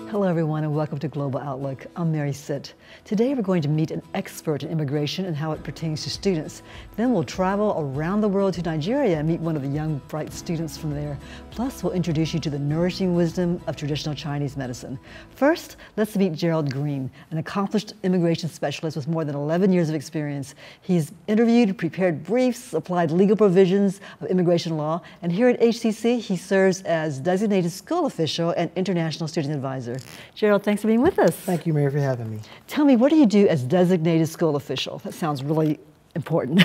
Hello everyone and welcome to Global Outlook. I'm Mary Sitt. Today we're going to meet an expert in immigration and how it pertains to students. Then we'll travel around the world to Nigeria and meet one of the young, bright students from there. Plus we'll introduce you to the nourishing wisdom of traditional Chinese medicine. First, let's meet Gerald Greene, an accomplished immigration specialist with more than 11 years of experience. He's interviewed, prepared briefs, applied legal provisions of immigration law, and here at HCC he serves as designated school official and international student advisor. Gerald, thanks for being with us. Thank you, Mary, for having me. Tell me, what do you do as designated school official? That sounds really important.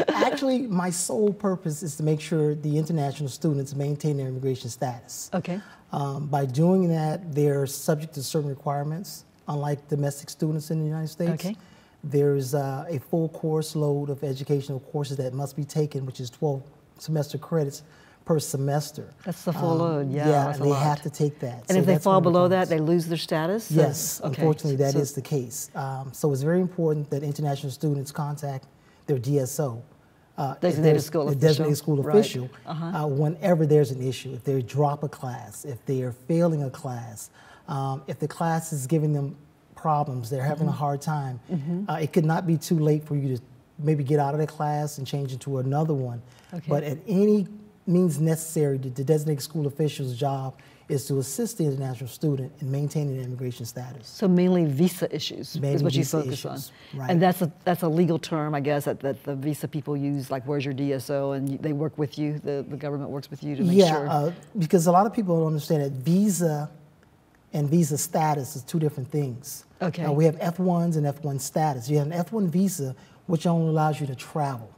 Actually, my sole purpose is to make sure the international students maintain their immigration status. Okay. By doing that, they're subject to certain requirements, unlike domestic students in the United States. Okay. There's a full course load of educational courses that must be taken, which is 12 semester credits per semester. That's the full load, yeah. Yeah, they have to take that. And if they fall below that, they lose their status? Yes, okay. Unfortunately, that is the case. So it's very important that international students contact their DSO, designated school official. Designated school official, Right. whenever there's an issue. If they drop a class, if they are failing a class, if the class is giving them problems, they're having a hard time, it could not be too late for you to maybe get out of the class and change into another one. Okay. But at any means necessary, the designated school official's job is to assist the international student in maintaining their immigration status. So mainly visa issues Mainly is what you visa focus issues, on. right. And that's a legal term, I guess, that the visa people use, like where's your DSO, and they work with you, the government works with you to make sure. Yeah, because a lot of people don't understand that visa and visa status is two different things. Okay. We have F1s and F1 status. You have an F1 visa, which only allows you to travel.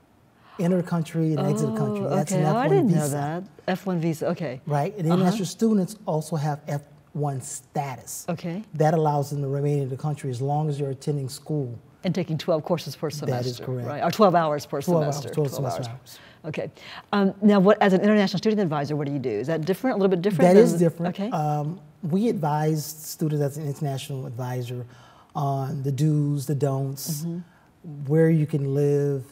Enter the country and exit the country. That's okay. an F1 I didn't visa. know that. F1 visa, okay. Right, and international students also have F1 status. Okay. That allows them to remain in the country as long as you're attending school. And taking 12 courses per semester. That is correct. Right, or 12 hours per 12 semester. hours, 12 semester hours. Okay. Now, as an international student advisor, what do you do? Is that different, a little bit different? That is different. Okay. We advise students as an international advisor on the do's, the don'ts, where you can live,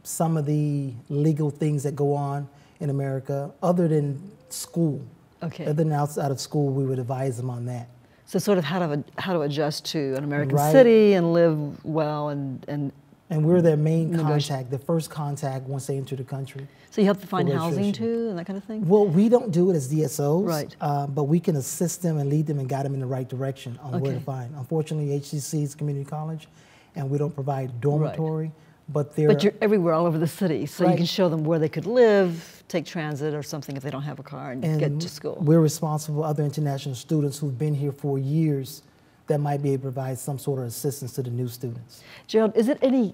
some of the legal things that go on in America, other than school. Okay. Other than outside of school, we would advise them on that. So sort of how to adjust to an American Right. city and live well and we're their main contact, the first contact once they enter the country. So you help them find for housing registration. too and that kind of thing? Well, we don't do it as DSOs, Right. But we can assist them and lead them and guide them in the right direction on where to Okay. find. Unfortunately, HCC is community college, and we don't provide dormitory, but they're... But you're everywhere, all over the city, so you Right. can show them where they could live, take transit or something if they don't have a car and get to school. We're responsible for other international students who've been here for years that might be able to provide some sort of assistance to the new students. Gerald, is it any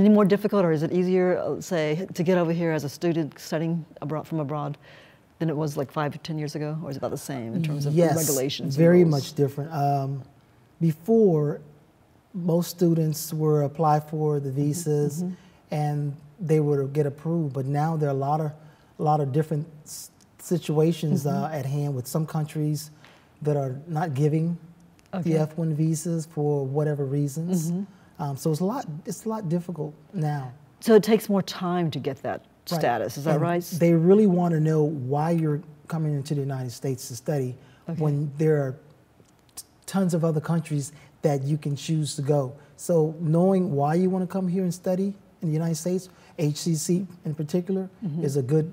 more difficult, or is it easier, say, to get over here as a student studying from abroad than it was like 5 or 10 years ago, or is it about the same in terms of regulations? Yes, very and rules? much different. Before, most students were apply for the visas and they would get approved, but now there are a lot of different situations at hand with some countries that are not giving the F1 visas for whatever reasons. So it's a lot difficult now. So it takes more time to get that status, is that And right? They really want to know why you're coming into the United States to study when there are tons of other countries that you can choose to go. So knowing why you want to come here and study in the United States, HCC in particular, is a good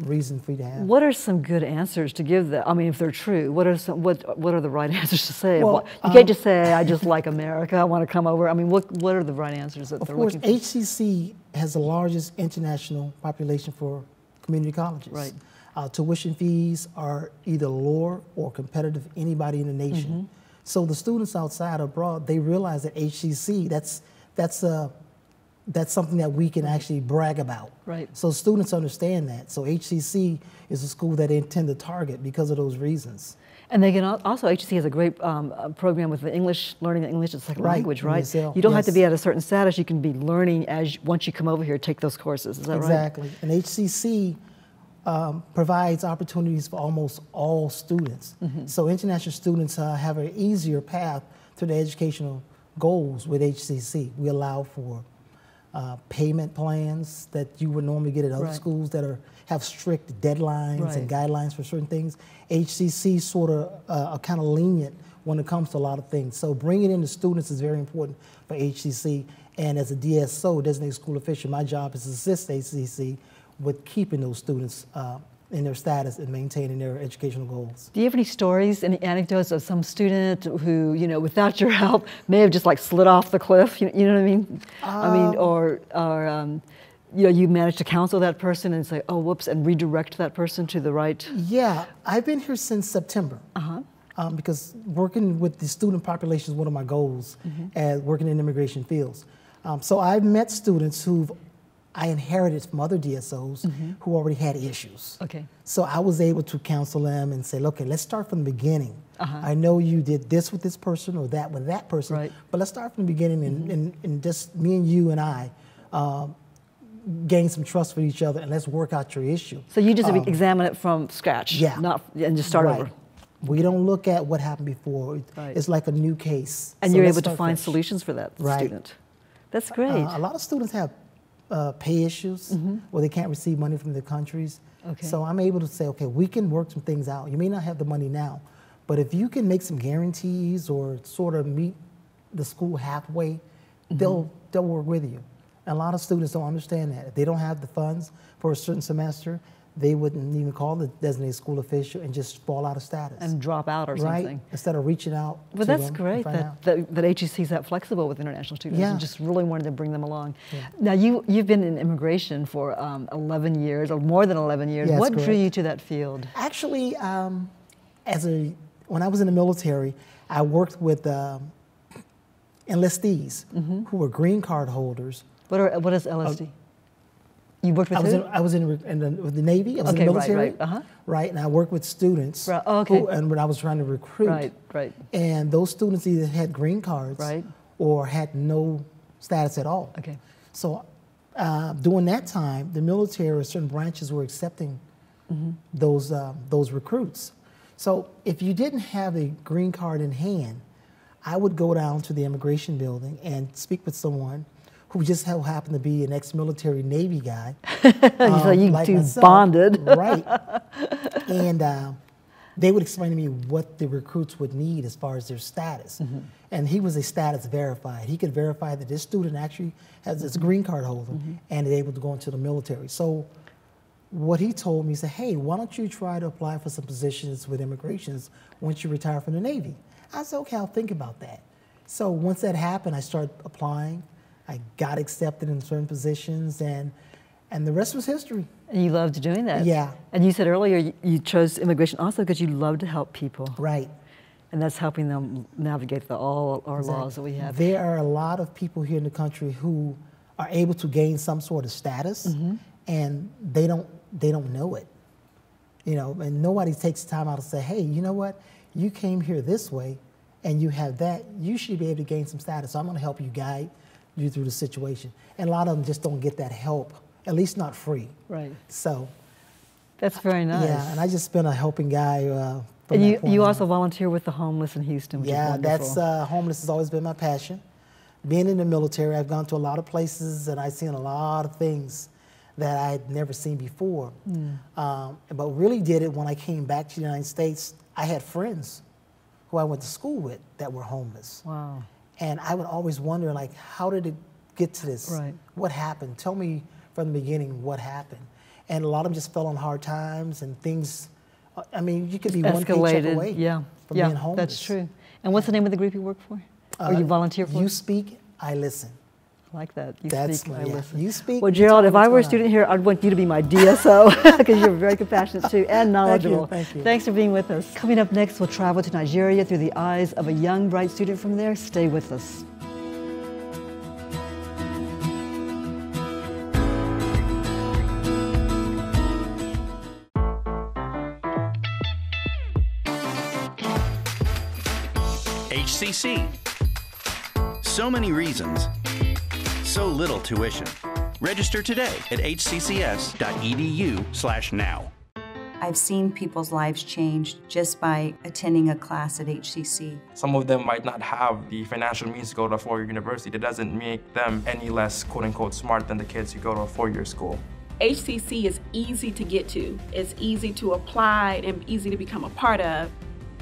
reason for you to have. What are some good answers to give that? I mean, if they're true, what are the right answers to say? Well, you can't just say, I just like America, I want to come over. I mean, what are the right answers that they're looking for? Of course, HCC has the largest international population for community colleges. Right. Tuition fees are either lower or competitive with anybody in the nation. So the students outside abroad, they realize that HCC, that's something that we can actually brag about. Right. So students understand that. So HCC is a school that they intend to target because of those reasons. And they can also, HCC has a great program with the English, learning English as a second language, right? ESL, You don't have to be at a certain status, you can be learning once you come over here, take those courses, is that right? Exactly. And HCC provides opportunities for almost all students. So international students have an easier path to the educational goals with HCC. We allow for payment plans that you would normally get at other schools that have strict deadlines and guidelines for certain things. HCC sort of are kind of lenient when it comes to a lot of things. So bringing in the students is very important for HCC. And as a DSO, designated school official, my job is to assist HCC with keeping those students in their status and maintaining their educational goals. Do you have any stories, any anecdotes of some student who, you know, without your help, may have just like slid off the cliff? You know what I mean? Or you know, you managed to counsel that person and say, oh, whoops, and redirect that person to the right? Yeah, I've been here since September. Because working with the student population is one of my goals as working in immigration fields. So I've met students who I inherited from other DSOs who already had issues. Okay. So I was able to counsel them and say, okay, let's start from the beginning. I know you did this with this person or that with that person, but let's start from the beginning and just me and you and I gain some trust for each other and let's work out your issue. So you just examine it from scratch, and just start over. We don't look at what happened before. It's like a new case. And so you're able to find solutions for that student. That's great. A lot of students have pay issues where they can't receive money from their countries. So I'm able to say, okay, we can work some things out. You may not have the money now, but if you can make some guarantees or sort of meet the school halfway, they'll work with you. And a lot of students don't understand that. If they don't have the funds for a certain semester, they wouldn't even call the designated school official and just fall out of status. And drop out or something. Instead of reaching out to them. But that's great that HEC is that flexible with international students and just really wanted to bring them along. Now, you've been in immigration for 11 years, or more than 11 years. What drew you to that field? Actually, when I was in the military, I worked with enlistees who were green card holders. What is LSD? You worked with I was in the Navy. I was in the military. Right, and I worked with students. And when I was trying to recruit. And those students either had green cards or had no status at all. So during that time, the military or certain branches were accepting those recruits. So if you didn't have a green card in hand, I would go down to the immigration building and speak with someone who just happened to be an ex-military Navy guy. So you like two bonded. And they would explain to me what the recruits would need as far as their status. And he was a status verified. He could verify that this student actually has this green card holder and is able to go into the military. So what he told me, he said, hey, why don't you try to apply for some positions with immigrations once you retire from the Navy? I said, okay, I'll think about that. So once that happened, I started applying. I got accepted in certain positions, and the rest was history. And you loved doing that. Yeah. And you said earlier you chose immigration also because you love to help people. Right. And that's helping them navigate all our laws that we have. There are a lot of people here in the country who are able to gain some sort of status, and they don't know it. You know, and nobody takes time out to say, hey, you know what? You came here this way, and you have that. You should be able to gain some status. So I'm going to help you guide you through the situation. And a lot of them just don't get that help, at least not free. Right. So. That's very nice. Yeah, and I just been a helping guy. And you also volunteer with the homeless in Houston, which is wonderful. That's, homeless has always been my passion. Being in the military, I've gone to a lot of places and I've seen a lot of things that I had never seen before. But really did it when I came back to the United States. I had friends who I went to school with that were homeless. Wow. And I would always wonder, like, how did it get to this? Right. What happened? Tell me from the beginning what happened. And a lot of them just fell on hard times and things. I mean, you could be one paycheck away from being homeless. That's true. And what's the name of the group you work for? Or you volunteer for? You Speak, I Listen. I like that. You speak, I listen. You speak. Well, Gerald, if I were a student here, I'd want you to be my DSO because you're very compassionate too and knowledgeable. Thank you. Thanks for being with us. Coming up next, we'll travel to Nigeria through the eyes of a young, bright student from there. Stay with us. HCC. So many reasons. So little tuition. Register today at hccs.edu/now. I've seen people's lives change just by attending a class at HCC. Some of them might not have the financial means to go to a four-year university. That doesn't make them any less quote-unquote smart than the kids who go to a four-year school. HCC is easy to get to. It's easy to apply and easy to become a part of.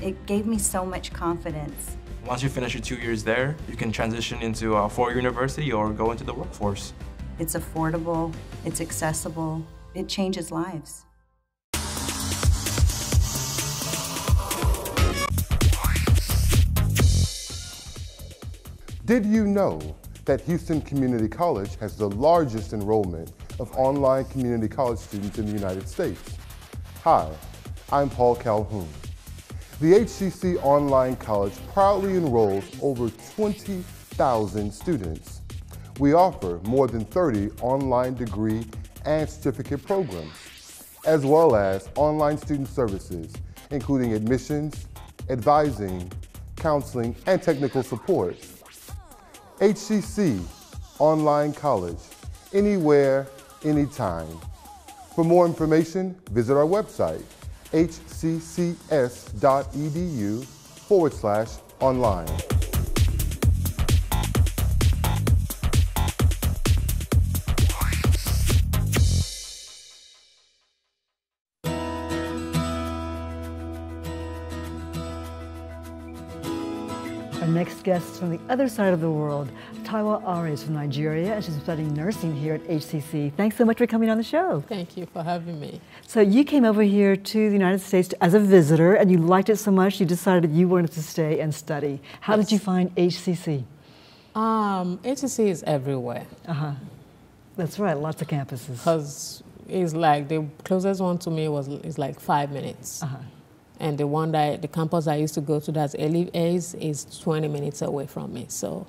It gave me so much confidence. Once you finish your 2 years there, you can transition into a four-year university or go into the workforce. It's affordable, it's accessible, it changes lives. Did you know that Houston Community College has the largest enrollment of online community college students in the United States? Hi, I'm Paul Calhoun. The HCC Online College proudly enrolls over 20,000 students. We offer more than 30 online degree and certificate programs, as well as online student services, including admissions, advising, counseling, and technical support. HCC Online College, anywhere, anytime. For more information, visit our website, hccs.edu/online. Our next guest is from the other side of the world. Taiwo Are is from Nigeria, and she's studying nursing here at HCC. Thanks so much for coming on the show. Thank you for having me. So you came over here to the United States as a visitor, and you liked it so much you decided you wanted to stay and study. How did you find HCC? HCC is everywhere. That's right, lots of campuses. Because it's like the closest one to me is like 5 minutes. And the one the campus I used to go to, that's Elite A's, is 20 minutes away from me. So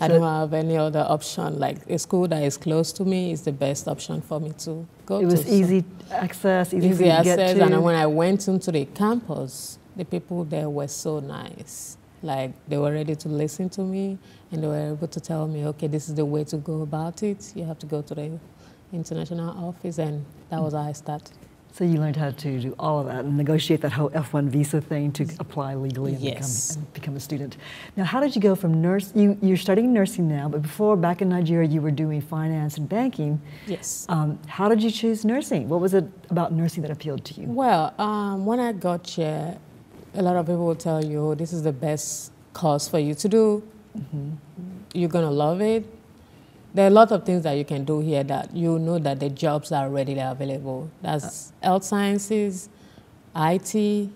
I don't have any other option. Like a school that is close to me is the best option for me to go to. It was easy access, easy for you to get to. And when I went into the campus, the people there were so nice. Like they were ready to listen to me, and they were able to tell me, okay, this is the way to go about it. You have to go to the international office, and that was how I started. So you learned how to do all of that and negotiate that whole F1 visa thing to apply legally and, become a student. Now, how did you go from you're studying nursing now, but before, back in Nigeria, you were doing finance and banking. Yes. How did you choose nursing? What was it about nursing that appealed to you? Well, when I got here, a lot of people will tell you, oh, this is the best course for you to do. You're going to love it. There are a lot of things that you can do here that you know that the jobs are readily available. That's health sciences, IT,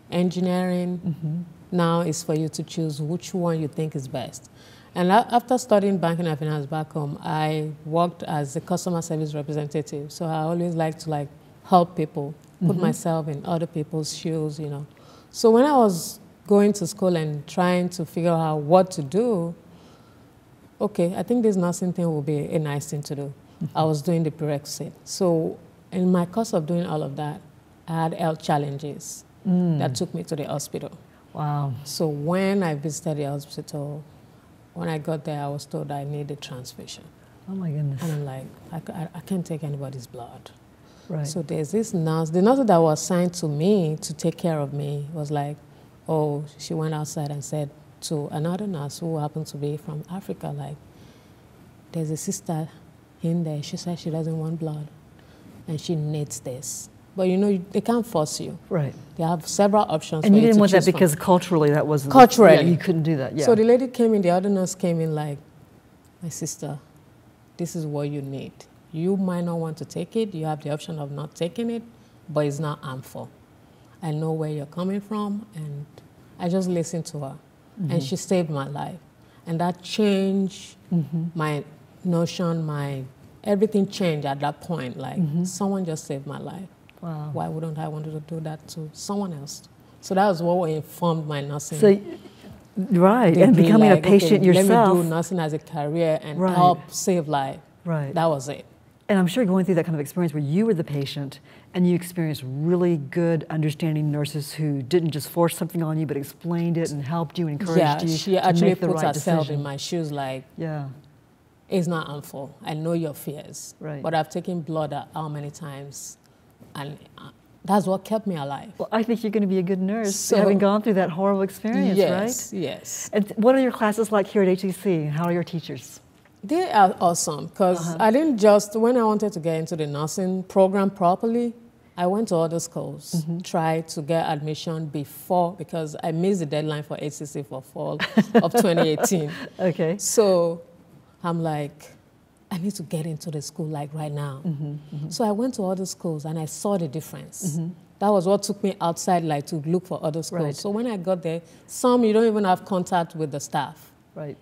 engineering. Now it's for you to choose which one you think is best. And after studying banking and finance back home, I worked as a customer service representative. So I always like to help people, put myself in other people's shoes, you know. So when I was going to school and trying to figure out what to do, okay, I think this nursing thing will be a nice thing to do. I was doing the prerequisite. So in my course of doing all of that, I had health challenges that took me to the hospital. Wow. So when I visited the hospital, when I got there, I was told I needed transfusion. Oh my goodness. And I'm like, I can't take anybody's blood. Right. So there's this nurse, the nurse that was assigned to me to take care of me was like, oh, she went outside and said to another nurse who happened to be from Africa, like, there's a sister in there, she said she doesn't want blood and she needs this. But you know, they can't force you. Right. They have several options. And you didn't want that because culturally that wasn't... Culturally. Yeah, you couldn't do that, yeah. So the lady came in, the other nurse came in like, my sister, this is what you need. You might not want to take it. You have the option of not taking it, but it's not harmful. I know where you're coming from, and I just listened to her. And she saved my life. And that changed my notion, everything changed at that point. Like, someone just saved my life. Wow. Why wouldn't I want to do that to someone else? So that was what informed my nursing. So, right, and becoming a patient yourself. Let me do nursing as a career and help save life. Right. That was it. And I'm sure going through that kind of experience where you were the patient and you experienced really good, understanding nurses who didn't just force something on you, but explained it and helped you and encouraged you she to actually make the put right herself decision. in my shoes like, it's not harmful. I know your fears. Right. But I've taken blood how many times, and That's what kept me alive. Well, I think you're going to be a good nurse, So, having gone through that horrible experience, yes, right? Yes. And what are your classes like here at HCC? How are your teachers? They are awesome because I didn't just, when I wanted to get into the nursing program properly, I went to other schools, tried to get admission before, because I missed the deadline for HCC for fall of 2018. Okay. So I'm like, I need to get into the school like right now. So I went to other schools and I saw the difference. That was what took me outside, like to look for other schools. Right. So when I got there, some you don't even have contact with the staff. Right.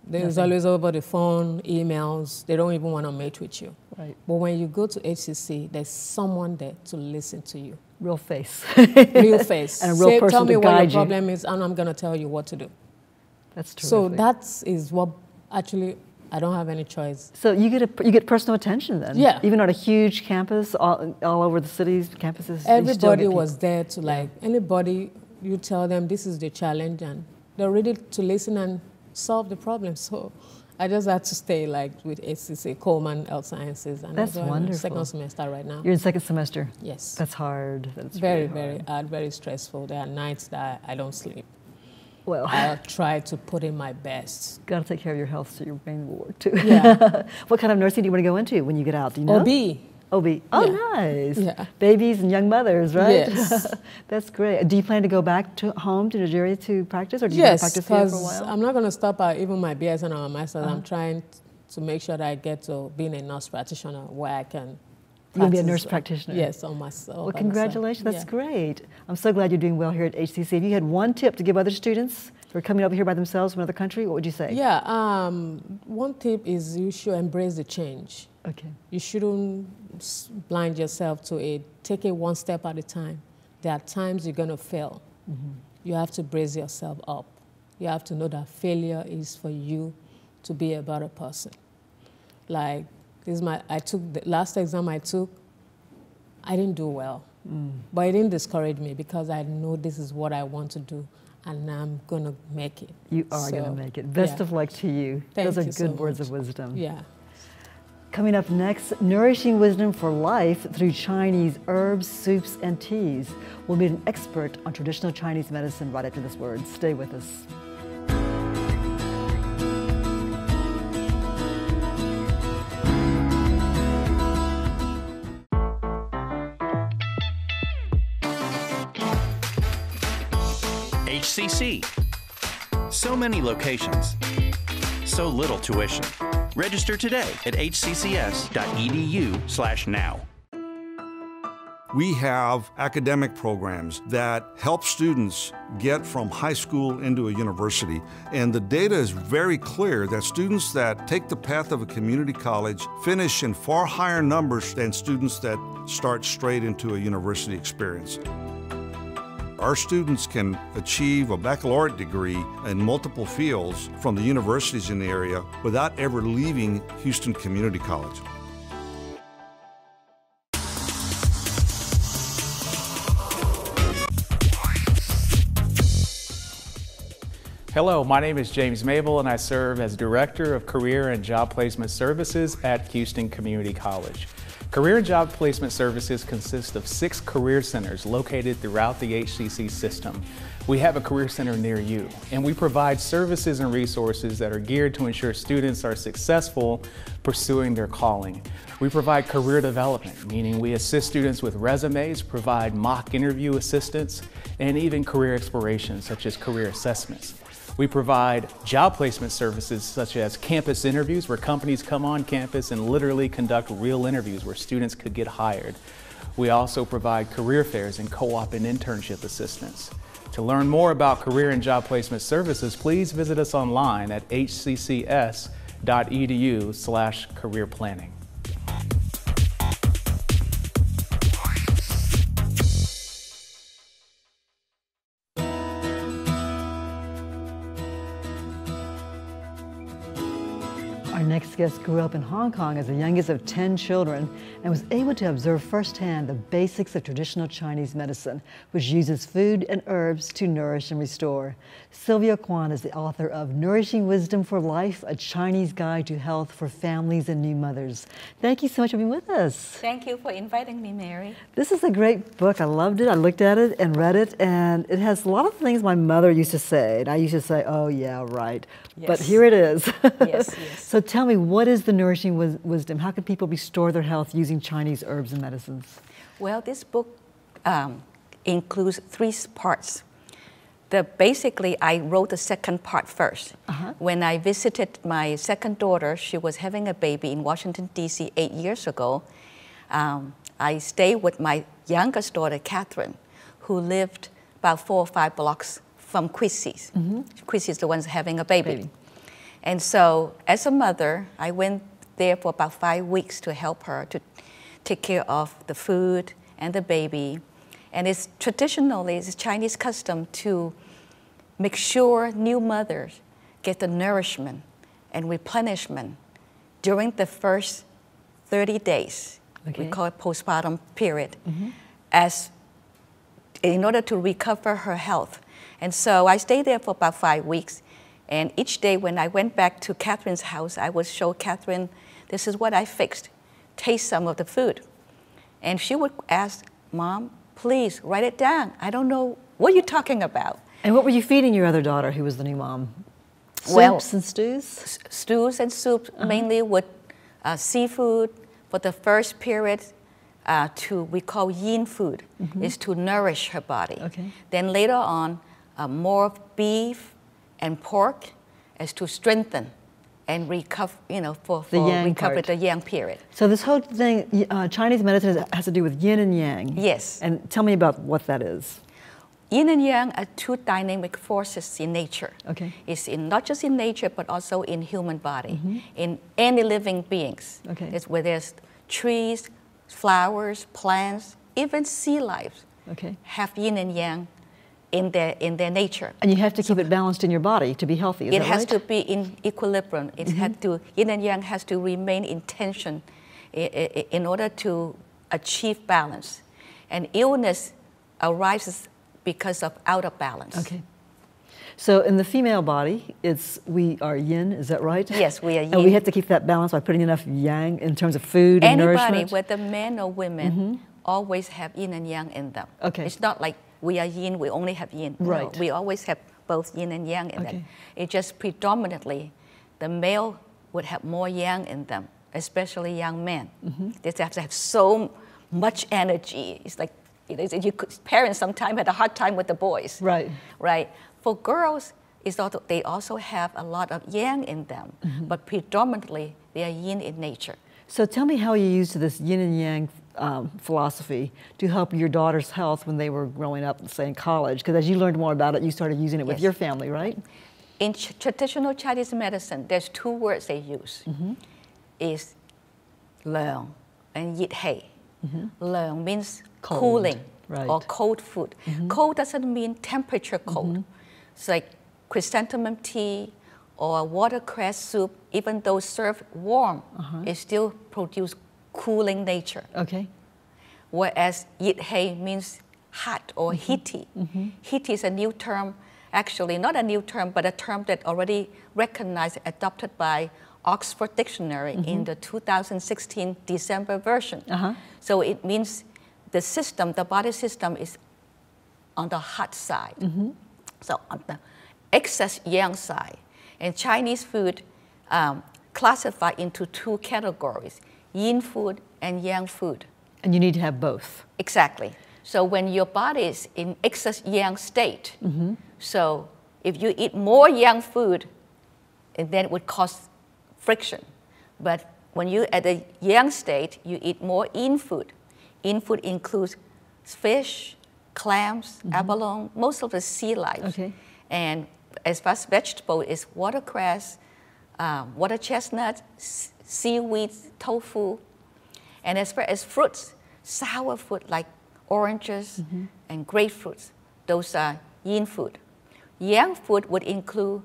There's always over the phone, emails. They don't even want to meet with you. Right. But when you go to HCC, there's someone there to listen to you. Real face. Real face. And a real person tell me to what guide your you. problem is, and I'm going to tell you what to do. That's terrific. So that is what actually, I don't have any choice. So you get personal attention then? Yeah. Even on a huge campus, all over the city's campuses? you still Everybody get was there to like, anybody, you tell them this is the challenge, and they're ready to listen and solve the problem. So I just had to stay like with HCC, Coleman Health Sciences. And That's I'm in wonderful. second semester right now. You're in second semester? Yes. That's hard. That's very, really hard. very hard, very stressful. There are nights that I don't sleep. Well, I'll try to put in my best. got to take care of your health so your brain will work too. Yeah. What kind of nursing do you want to go into when you get out? Do you know? OB. OB. Oh, Yeah. nice. Yeah. Babies and young mothers, right? Yes. That's great. Do you plan to go back to home to Nigeria to practice, or do you want to Yes, practice here for a because while? I'm not going to stop at even my BSN or my master's. I'm trying to make sure that I get to being a nurse practitioner where I can. You're going to be a practice, nurse practitioner? Yes, on myself. Well, congratulations. That's Yeah. great. I'm so glad you're doing well here at HCC. If you had one tip to give other students who are coming over here by themselves from another country, what would you say? Yeah, one tip is you should embrace the change. Okay. You shouldn't blind yourself to it. Take it one step at a time. There are times you're going to fail. You have to brace yourself up. You have to know that failure is for you to be a better person. Like, I took the last exam I took, I didn't do well. But it didn't discourage me because I know this is what I want to do and I'm going to make it. You are going to make it. Best of luck to you. Thank Those are you good so words much. of wisdom. Yeah. Coming up next, nourishing wisdom for life through Chinese herbs, soups, and teas. We'll meet an expert on traditional Chinese medicine right after this word. Stay with us. HCC. So many locations. So little tuition. Register today at hccs.edu/now. We have academic programs that help students get from high school into a university. And the data is very clear that students that take the path of a community college finish in far higher numbers than students that start straight into a university experience. Our students can achieve a baccalaureate degree in multiple fields from the universities in the area without ever leaving Houston Community College. Hello, my name is James Mabel and I serve as Director of Career and Job Placement Services at Houston Community College. Career and Job Placement Services consist of 6 career centers located throughout the HCC system. We have a career center near you, and we provide services and resources that are geared to ensure students are successful pursuing their calling. We provide career development, meaning we assist students with resumes, provide mock interview assistance, and even career exploration, such as career assessments. We provide job placement services such as campus interviews, where companies come on campus and literally conduct real interviews where students could get hired. We also provide career fairs and co-op and internship assistance. To learn more about career and job placement services, please visit us online at hccs.edu/career planning. Our next next guest grew up in Hong Kong as the youngest of 10 children and was able to observe firsthand the basics of traditional Chinese medicine, which uses food and herbs to nourish and restore. Sylvia Quan is the author of Nourishing Wisdom for Life, a Chinese Guide to Health for Families and New Mothers. Thank you so much for being with us. Thank you for inviting me, Mary. This is a great book. I loved it. I looked at it and read it, and it has a lot of things my mother used to say, and I used to say, oh yeah, right. Yes. But here it is. Yes, yes. So tell me, what is the Nourishing Wisdom? How can people restore their health using Chinese herbs and medicines? Well, this book includes 3 parts. Basically, I wrote the second part first. When I visited my second daughter, she was having a baby in Washington, D.C. 8 years ago. I stayed with my youngest daughter, Catherine, who lived about 4 or 5 blocks from Chrissy's. Chrissy's the ones having a baby. And so, as a mother, I went there for about 5 weeks to help her to take care of the food and the baby. And it's traditionally, it's a Chinese custom to make sure new mothers get the nourishment and replenishment during the first 30 days. We call it postpartum period, as in order to recover her health. And so I stayed there for about 5 weeks. And each day when I went back to Catherine's house, I would show Catherine, this is what I fixed. Taste some of the food. And she would ask, Mom, please write it down. I don't know what you're talking about. And what were you feeding your other daughter, who was the new mom? Soups and stews? Stews and soups, mainly with seafood. For the first period, we call yin food, is to nourish her body. Then later on, more beef and pork is to strengthen and recover, for recover the yang period. So this whole thing, Chinese medicine has to do with yin and yang. Yes. And tell me about what that is. Yin and yang are 2 dynamic forces in nature. It's not just in nature, but also in human body, in any living beings. It's where there's trees, flowers, plants, even sea life have yin and yang in their nature. And you have to keep it balanced in your body to be healthy, is that right? It has to be in equilibrium. It yin and yang has to remain in tension in order to achieve balance. And illness arises because of out of balance. So in the female body, we are yin, is that right? Yes, we are yin. And we have to keep that balance by putting enough yang in terms of food and nourishment? Anybody, whether men or women, always have yin and yang in them. It's not like we are yin, we only have yin. Right. No, we always have both yin and yang in them. It just predominantly, the male would have more yang in them, especially young men. They have to have so much energy. It's like, parents sometimes had a hard time with the boys. Right. For girls, they also have a lot of yang in them, but predominantly they are yin in nature. So tell me how you used this yin and yang philosophy to help your daughter's health when they were growing up, say in college, because as you learned more about it, you started using it with your family, right? In traditional Chinese medicine, there's 2 words they use. Is leung and yit hei. Leung means cooling or cold food. Cold doesn't mean temperature cold. It's like chrysanthemum tea or watercress soup, even though served warm, it still produces cooling nature. Whereas yit hei means hot or heaty. Heaty is a new term, actually not a new term, but a term that already recognized, adopted by Oxford Dictionary in the 2016 December version. So it means the body system is on the hot side. So on the excess yang side. And Chinese food classified into 2 categories, yin food and yang food. And you need to have both. Exactly. So when your body is in excess yang state, so if you eat more yang food, then it would cause friction. But when you're at the yang state, you eat more yin food. Yin food includes fish, clams, abalone, most of the sea life. And as far as vegetable, is watercress, water chestnut, seaweed, tofu. And as far as fruits, sour fruit like oranges and grapefruits, those are yin food. Yang food would include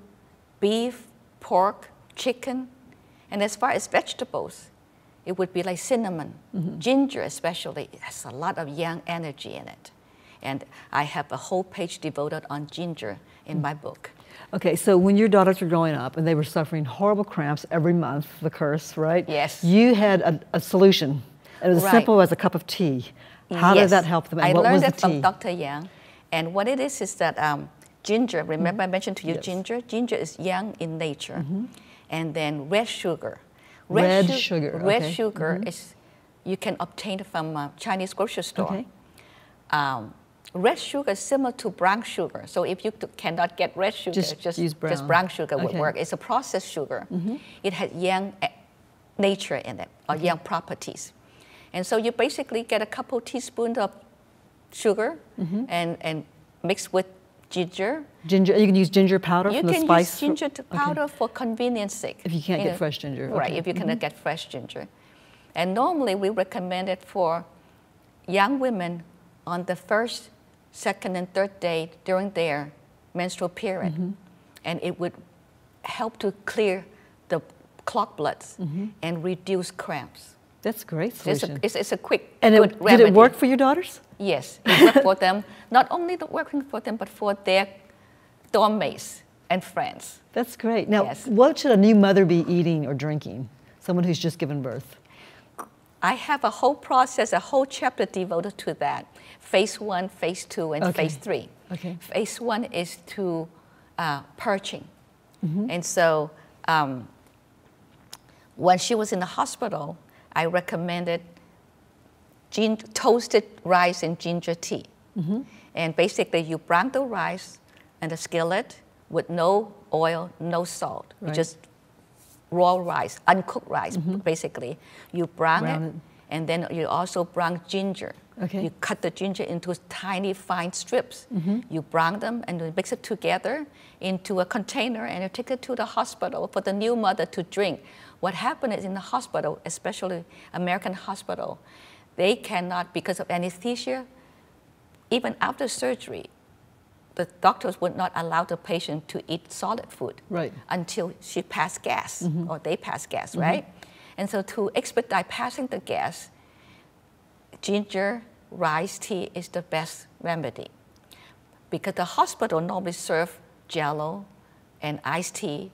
beef, pork, chicken, And as far as vegetables, it would be like cinnamon, ginger especially. It has a lot of yang energy in it. And I have a whole page devoted on ginger in my book. Okay, so when your daughters were growing up and they were suffering horrible cramps every month, the curse, right? Yes. You had a solution. It was as simple as a cup of tea. How did that help them? And what was the tea? I learned it from Dr. Yang. And what it is that ginger, remember I mentioned to you ginger? Ginger is yang in nature. And then red sugar. Red sugar is, you can obtain it from a Chinese grocery store. Okay. Red sugar is similar to brown sugar. So if you cannot get red sugar, just brown sugar would work. It's a processed sugar. It has yang nature in it, or yang properties. And so you basically get a couple teaspoons of sugar and mix with ginger. Ginger, you can use ginger powder from the spice? You can use ginger powder for convenience sake. If you can't get fresh ginger. Right, if you cannot get fresh ginger. And normally we recommend it for young women on the first, second, and third day during their menstrual period. And it would help to clear the clogged bloods and reduce cramps. That's a great solution. It's a quick, good remedy. Did it work for your daughters? Yes, it worked for them. Not only working for them, but for their dorm mates and friends. That's great. Now, what should a new mother be eating or drinking? Someone who's just given birth. I have a whole process, a whole chapter devoted to that. Phase 1, phase 2, and phase 3. Okay. Phase 1 is to purging. And so when she was in the hospital, I recommended toasted rice and ginger tea. And basically you brown the rice in a skillet with no oil, no salt. Right. Just raw rice, uncooked rice, basically. You brown it, and then you also brown ginger. Okay. You cut the ginger into tiny, fine strips. You brown them and you mix it together into a container and you take it to the hospital for the new mother to drink. What happened is in the hospital, especially American hospital, they cannot, because of anesthesia, even after surgery, the doctors would not allow the patient to eat solid food until she passed gas or they pass gas, right? And so to expedite passing the gas, ginger rice tea is the best remedy because the hospital normally serve Jello and iced tea,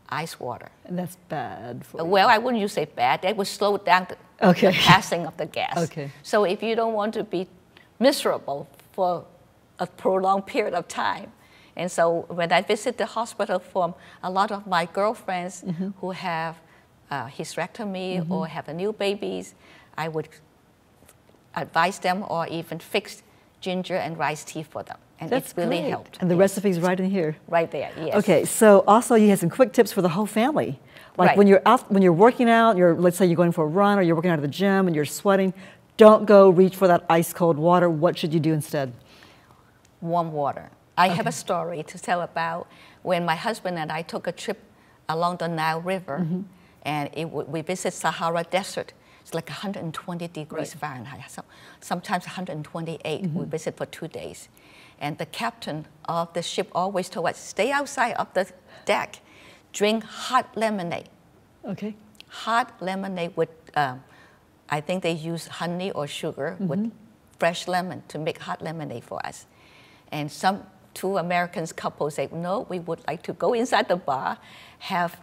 ice water. And that's bad for you. Well, I wouldn't say bad. They would slow down the passing of the gas. So if you don't want to be miserable for a prolonged period of time. And so when I visit the hospital for a lot of my girlfriends who have hysterectomy or have new babies, I would advise them or even fix ginger and rice tea for them. And it's really helped. And the recipe's right in here. Right there, yes. Okay, so also you had some quick tips for the whole family. Like when you're out, when you're working out, let's say you're going for a run or you're working out at the gym and you're sweating, don't go reach for that ice cold water. What should you do instead? Warm water. I have a story to tell about when my husband and I took a trip along the Nile River and we visit Sahara Desert. It's like 120 degrees Fahrenheit, sometimes 128. We visit for 2 days. And the captain of the ship always told us, stay outside of the deck, drink hot lemonade. Okay. Hot lemonade with, I think they use honey or sugar with fresh lemon to make hot lemonade for us. And two American couples say, no, we would like to go inside the bar, have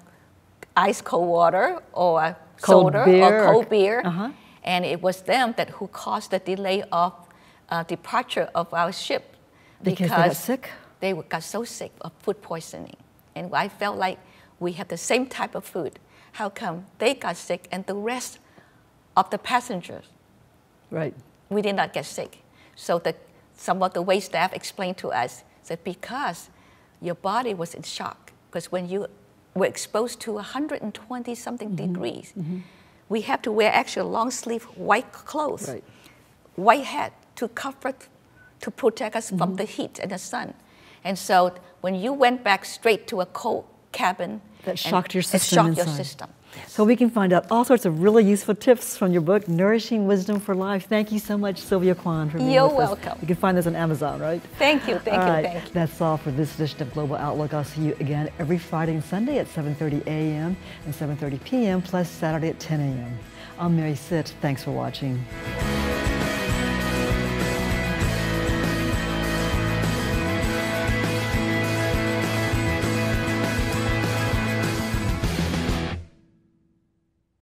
ice cold water or soda or cold beer. And it was them who caused the delay of departure of our ship. Because they got sick? They got so sick of food poisoning. And I felt like we had the same type of food. How come they got sick and the rest of the passengers, we did not get sick? So some of the wait staff explained to us that because your body was in shock, because when you were exposed to 120 something degrees, we have to wear actually long sleeve white clothes, white hat to cover, to protect us from the heat and the sun. And so when you went back straight to a cold cabin, that shocked your system. It shocked your system. So we can find out all sorts of really useful tips from your book, Nourishing Wisdom for Life. Thank you so much, Sylvia Quan, for being You're with us. welcome. You can find this on Amazon, right? Thank you, thank all you, right. thank you. That's all for this edition of Global Outlook. I'll see you again every Friday and Sunday at 7:30 a.m. and 7:30 p.m., plus Saturday at 10 a.m. I'm Mary Sitt. Thanks for watching.